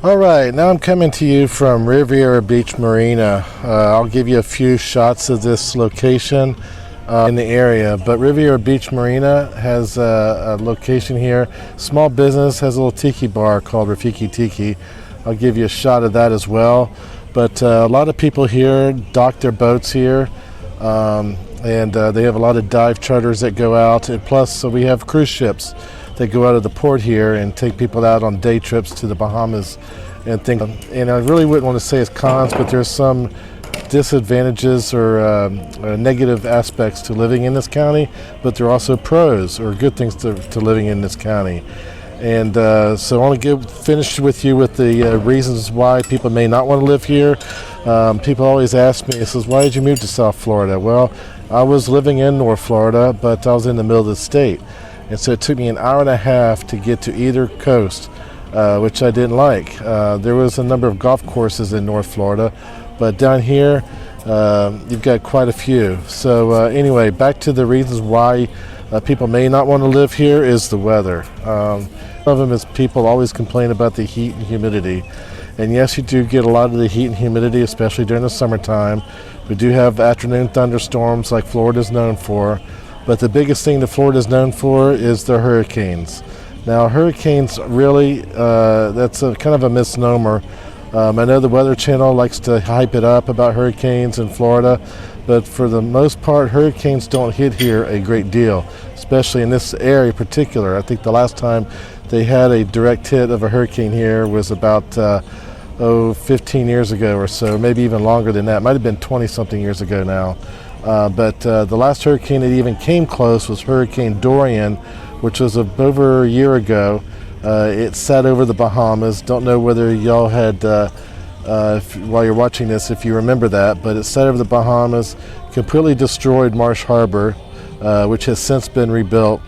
All right, now I'm coming to you from Riviera Beach Marina. I'll give you a few shots of this location in the area, but Riviera Beach Marina has a location here. Small business, has a little tiki bar called Rafiki Tiki. I'll give you a shot of that as well. But a lot of people here dock their boats here, and they have a lot of dive charters that go out, and plus so we have cruise ships that go out of the port here and take people out on day trips to the Bahamas and things. And I really wouldn't want to say it's cons, but there's some disadvantages or negative aspects to living in this county, but there are also pros or good things to living in this county. And so I want to finish with you with the reasons why people may not want to live here. People always ask me, it says, why did you move to South Florida? Well, I was living in North Florida, but I was in the middle of the state. And so it took me an hour and a half to get to either coast, which I didn't like. There was a number of golf courses in North Florida, but down here, you've got quite a few. So anyway, back to the reasons why people may not want to live here is the weather. One of them is people always complain about the heat and humidity. And yes, you do get a lot of the heat and humidity, especially during the summertime. We do have afternoon thunderstorms like Florida's known for. But the biggest thing that Florida is known for is the hurricanes. Now, hurricanes really, that's kind of a misnomer. I know the Weather Channel likes to hype it up about hurricanes in Florida, but for the most part, hurricanes don't hit here a great deal, especially in this area in particular. I think the last time they had a direct hit of a hurricane here was about 15 years ago or so, maybe even longer than that. It might have been 20-something years ago now. But the last hurricane that even came close was Hurricane Dorian, which was over a year ago. It sat over the Bahamas. Don't know whether y'all had, while you're watching this, if you remember that, but it sat over the Bahamas, completely destroyed Marsh Harbor, which has since been rebuilt.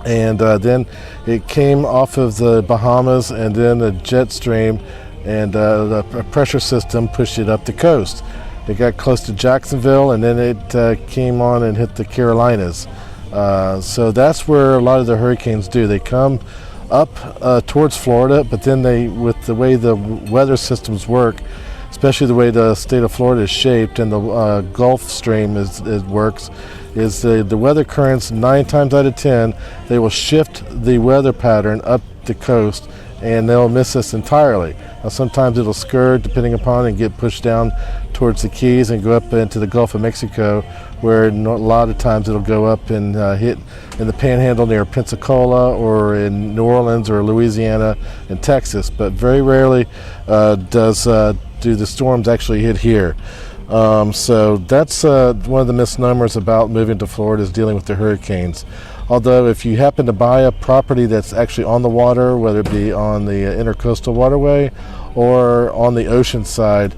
And then it came off of the Bahamas, and then a jet stream and a pressure system pushed it up the coast. It got close to Jacksonville, and then it came on and hit the Carolinas. So that's where a lot of the hurricanes do. They come up towards Florida, but then with the way the weather systems work, especially the way the state of Florida is shaped and the Gulf Stream works, is the weather currents 9 times out of 10, they will shift the weather pattern up the coast, and they'll miss us entirely. Now, sometimes it'll skirt depending upon and get pushed down towards the Keys and go up into the Gulf of Mexico, where a lot of times it'll go up and hit in the Panhandle near Pensacola or in New Orleans or Louisiana and Texas, but very rarely do the storms actually hit here. So that's one of the misnomers about moving to Florida, is dealing with the hurricanes. Although if you happen to buy a property that's actually on the water, whether it be on the Intercoastal Waterway or on the ocean side,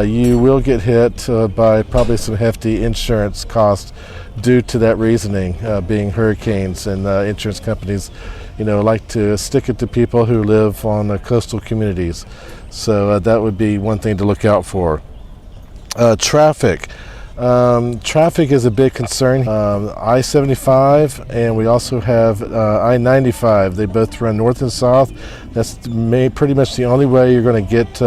you will get hit by probably some hefty insurance costs due to that reasoning, being hurricanes, and insurance companies, like to stick it to people who live on coastal communities. So that would be one thing to look out for. Traffic. Traffic is a big concern. I-75, and we also have I-95. They both run north and south. That's pretty much the only way you're going to get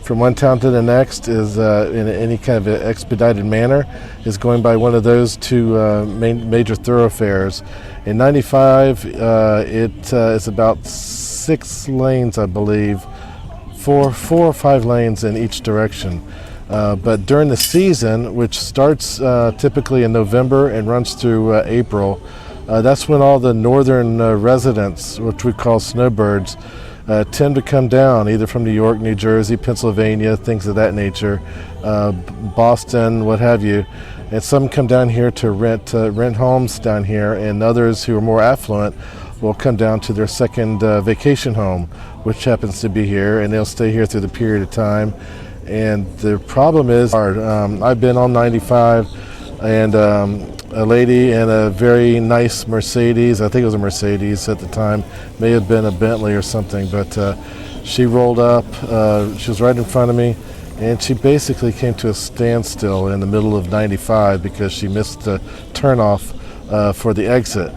from one town to the next is in any kind of expedited manner, is going by one of those two major thoroughfares. In 95, it is about 6 lanes, I believe, 4 or 5 lanes in each direction. But during the season, which starts typically in November and runs through April, that's when all the northern residents, which we call snowbirds, tend to come down, either from New York, New Jersey, Pennsylvania, things of that nature, Boston, what have you. And some come down here to rent homes down here, and others who are more affluent will come down to their second vacation home, which happens to be here, and they'll stay here through the period of time. And the problem is, I've been on 95, and a lady in a very nice Mercedes, I think it was a Mercedes at the time, may have been a Bentley or something, but she rolled up, she was right in front of me, and she basically came to a standstill in the middle of 95 because she missed the turnoff for the exit.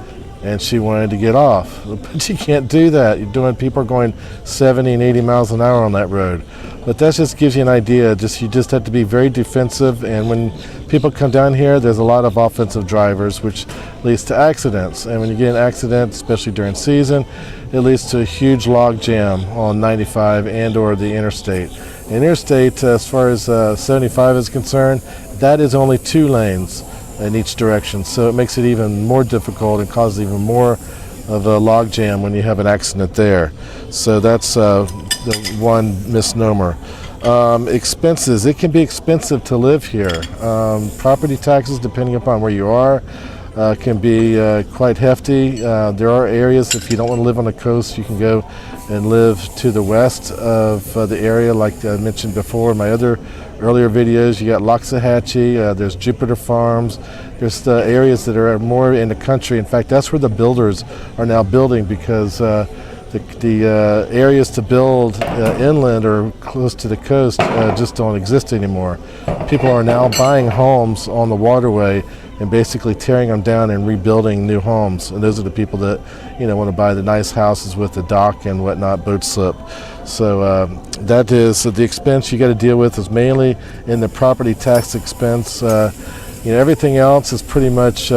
and she wanted to get off. But you can't do that. People are going 70 and 80 miles an hour on that road. But that just gives you an idea. You just have to be very defensive, and when people come down here, there's a lot of offensive drivers, which leads to accidents. And when you get an accident, especially during season, it leads to a huge log jam on 95 and or the interstate. And interstate, as far as 75 is concerned, that is only 2 lanes in each direction. So it makes it even more difficult and causes even more of a log jam when you have an accident there. So that's the one misnomer. Expenses. It can be expensive to live here. Property taxes, depending upon where you are, can be quite hefty. There are areas, if you don't want to live on the coast, you can go and live to the west of the area, like I mentioned before in my earlier videos. You got Loxahatchee, there's Jupiter Farms, there's the areas that are more in the country. In fact, that's where the builders are now building, because the areas to build inland or close to the coast just don't exist anymore. People are now buying homes on the waterway and basically tearing them down and rebuilding new homes. And those are the people that want to buy the nice houses with the dock and whatnot, boat slip. So that is the expense you got to deal with, is mainly in the property tax expense. Everything else is pretty much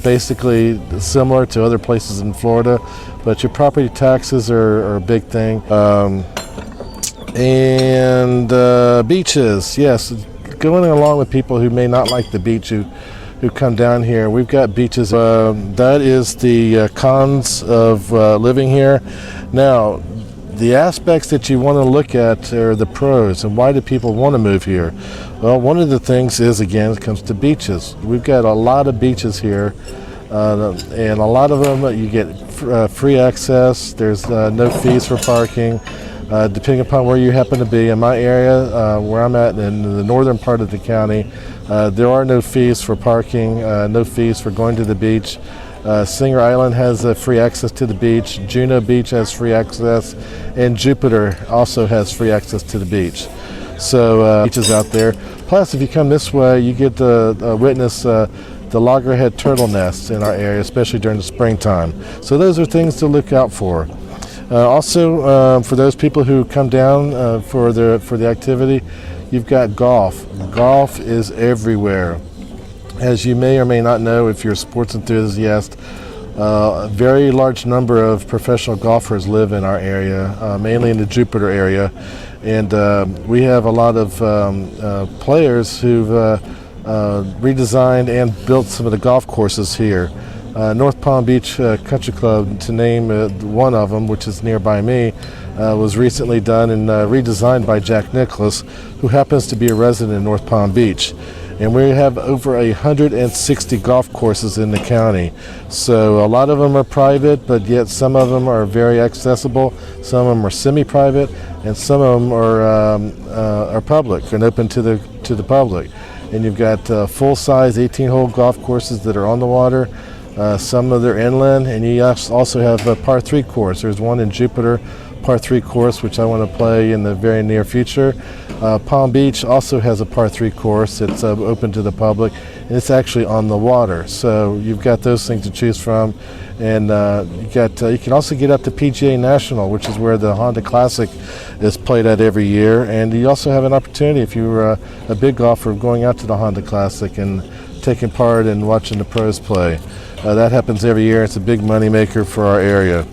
basically similar to other places in Florida, but your property taxes are a big thing. And beaches, yes, going along with people who may not like the beach, who come down here. We've got beaches. That is the cons of living here. Now, the aspects that you want to look at are the pros, and why do people want to move here? Well, one of the things is, again, it comes to beaches. We've got a lot of beaches here, and a lot of them you get free access. There's no fees for parking, depending upon where you happen to be. In my area, where I'm at in the northern part of the county, there are no fees for parking, no fees for going to the beach. Singer Island has free access to the beach. Juno Beach has free access, and Jupiter also has free access to the beach. So beaches out there. Plus, if you come this way, you get to witness the loggerhead turtle nests in our area, especially during the springtime. So those are things to look out for. Also, for those people who come down for the activity, you've got golf. Golf is everywhere. As you may or may not know, if you're a sports enthusiast, a very large number of professional golfers live in our area, mainly in the Jupiter area. And we have a lot of players who've redesigned and built some of the golf courses here. North Palm Beach Country Club, to name one of them, which is nearby me, was recently done and redesigned by Jack Nicklaus, who happens to be a resident in North Palm Beach. And we have over 160 golf courses in the county. So a lot of them are private, but yet some of them are very accessible. Some of them are semi-private, and some of them are public and open to the public. And you've got full-size 18-hole golf courses that are on the water. Some of them are inland, and you also have a par 3 course. There's one in Jupiter, par 3 course, which I want to play in the very near future. Palm Beach also has a par 3 course. It's open to the public, and it's actually on the water. So you've got those things to choose from, and you can also get up to PGA National, which is where the Honda Classic is played at every year. And you also have an opportunity, if you're a big golfer, of going out to the Honda Classic and taking part and watching the pros play. That happens every year. It's a big money maker for our area.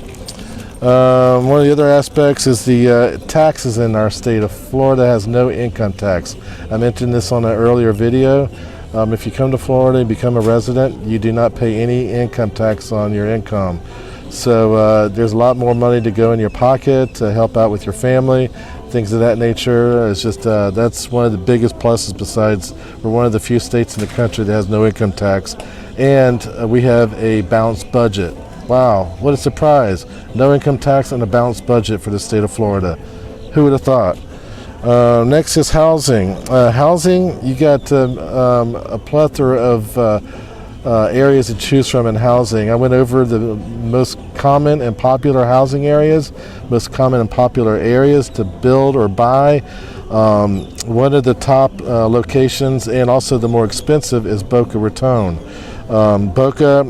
One of the other aspects is the taxes in our state of Florida has no income tax. I mentioned this on an earlier video. If you come to Florida and become a resident, you do not pay any income tax on your income. So there's a lot more money to go in your pocket to help out with your family, things of that nature. It's just that's one of the biggest pluses. Besides, we're one of the few states in the country that has no income tax, and we have a balanced budget. Wow, what a surprise. No income tax and a balanced budget for the state of Florida. Who would have thought? Next is housing. Housing, you got a plethora of areas to choose from in housing. I went over the most common and popular housing areas, most common and popular areas to build or buy. One of the top locations, and also the more expensive, is Boca Raton. Boca,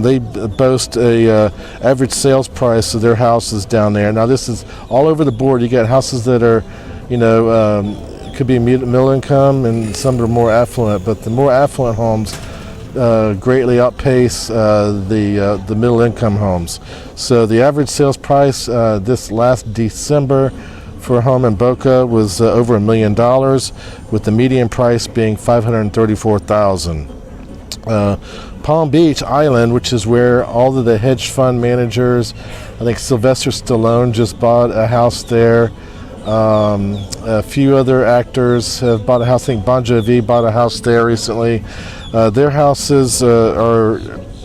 they boast a average sales price of their houses down there. Now this is all over the board. You got houses that are, could be middle income, and some are more affluent. But the more affluent homes greatly outpace the middle income homes. So the average sales price this last December for a home in Boca was over $1 million, with the median price being $534,000. Palm Beach Island, which is where all of the hedge fund managers, I think Sylvester Stallone just bought a house there. A few other actors have bought a house. I think Bon Jovi bought a house there recently. Their houses are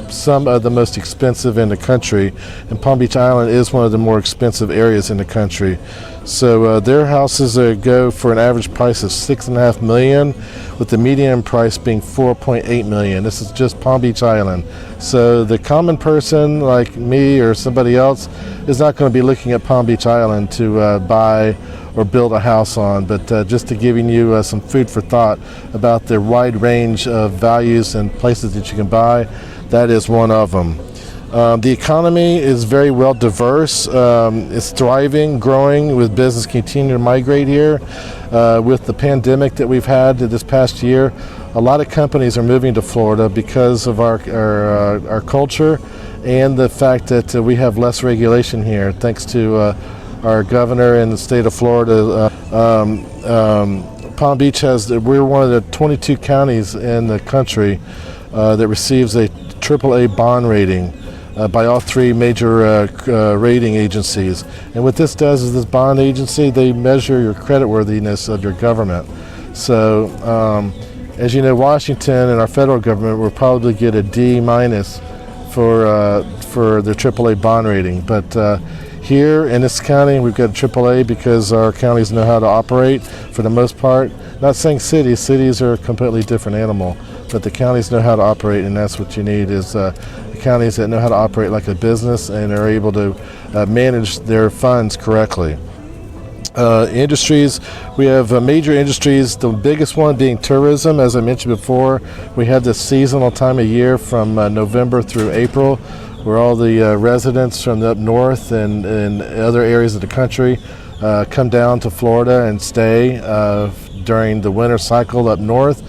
some of the most expensive in the country, and Palm Beach Island is one of the more expensive areas in the country. So their houses go for an average price of $6.5 million, with the median price being $4.8 million. This is just Palm Beach Island. So the common person like me or somebody else is not going to be looking at Palm Beach Island to buy or build a house on, but just to giving you some food for thought about the wide range of values and places that you can buy, that is one of them. The economy is very well diverse. It's thriving, growing, with business continuing to migrate here. With the pandemic that we've had this past year, a lot of companies are moving to Florida because of our culture and the fact that we have less regulation here, thanks to our governor in the state of Florida. Palm Beach we're one of the 22 counties in the country that receives a AAA bond rating by all three major rating agencies. And what this does is, this bond agency, they measure your creditworthiness of your government. So as you know, Washington and our federal government will probably get a D- for their AAA bond rating. But here in this county, we've got AAA because our counties know how to operate for the most part. Not saying cities are a completely different animal, but the counties know how to operate, and that's what you need, is counties that know how to operate like a business and are able to manage their funds correctly. Industries, we have major industries, the biggest one being tourism. As I mentioned before, we have this seasonal time of year from November through April, where all the residents from the up north and other areas of the country come down to Florida and stay during the winter cycle up north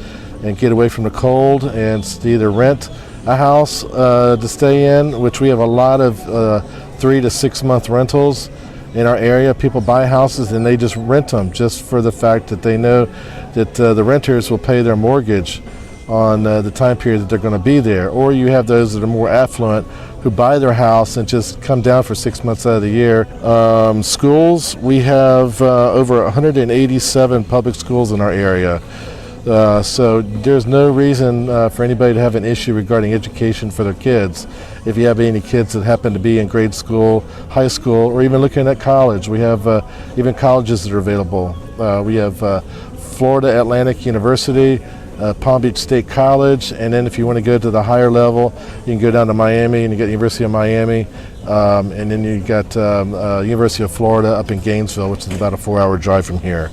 and get away from the cold, and either rent a house to stay in, which we have a lot of 3 to 6 month rentals in our area. People buy houses and they just rent them, just for the fact that they know that the renters will pay their mortgage on the time period that they're going to be there. Or you have those that are more affluent who buy their house and just come down for 6 months out of the year. Schools, we have over 187 public schools in our area. So there's no reason for anybody to have an issue regarding education for their kids. If you have any kids that happen to be in grade school, high school, or even looking at college, we have even colleges that are available. We have Florida Atlantic University, Palm Beach State College, and then if you want to go to the higher level, you can go down to Miami and you get University of Miami, and then you got University of Florida up in Gainesville, which is about a 4-hour drive from here.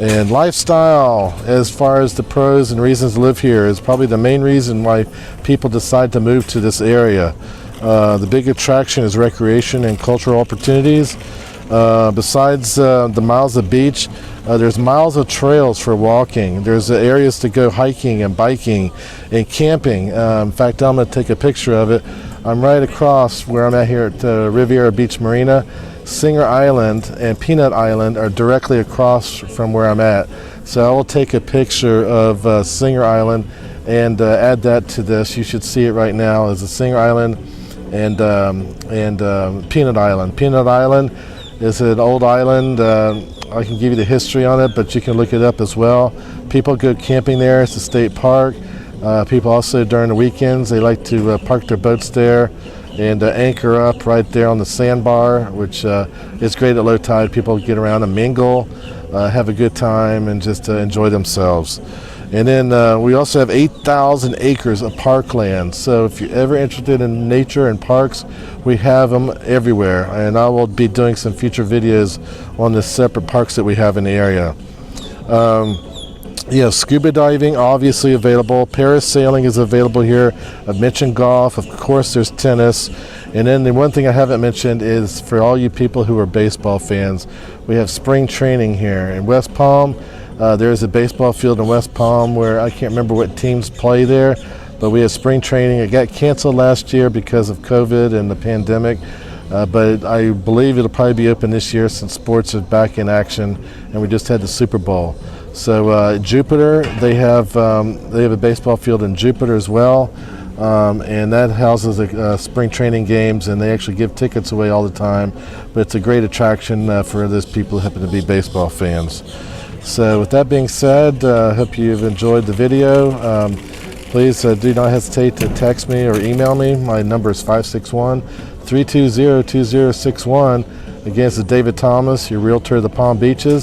And lifestyle, as far as the pros and reasons to live here, is probably the main reason why people decide to move to this area. The big attraction is recreation and cultural opportunities. Besides the miles of beach, there's miles of trails for walking. There's areas to go hiking and biking and camping. In fact, I'm going to take a picture of it. I'm right across where I'm at here at Riviera Beach Marina. Singer Island and Peanut Island are directly across from where I'm at. So I will take a picture of Singer Island and add that to this. You should see it right now as a Singer Island and Peanut Island. Peanut Island is an old island. I can give you the history on it, but you can look it up as well. People go camping there. It's a state park. People also, during the weekends, they like to park their boats there and anchor up right there on the sandbar, which is great at low tide. People get around and mingle, have a good time, and just enjoy themselves. And then we also have 8,000 acres of parkland. So if you're ever interested in nature and parks, we have them everywhere. And I will be doing some future videos on the separate parks that we have in the area. Yeah, scuba diving obviously available. Parasailing is available here. I've mentioned golf. Of course, there's tennis. And then the one thing I haven't mentioned is for all you people who are baseball fans, we have spring training here in West Palm. There is a baseball field in West Palm where I can't remember what teams play there, but we have spring training. It got canceled last year because of COVID and the pandemic. But I believe it'll probably be open this year since sports are back in action, and we just had the Super Bowl. So Jupiter, they have a baseball field in Jupiter as well, and that houses spring training games, and they actually give tickets away all the time. But it's a great attraction for those people who happen to be baseball fans. So with that being said, I hope you've enjoyed the video. Please do not hesitate to text me or email me. My number is 561-320-2061. Again, this is David Thomas, your realtor of the Palm Beaches.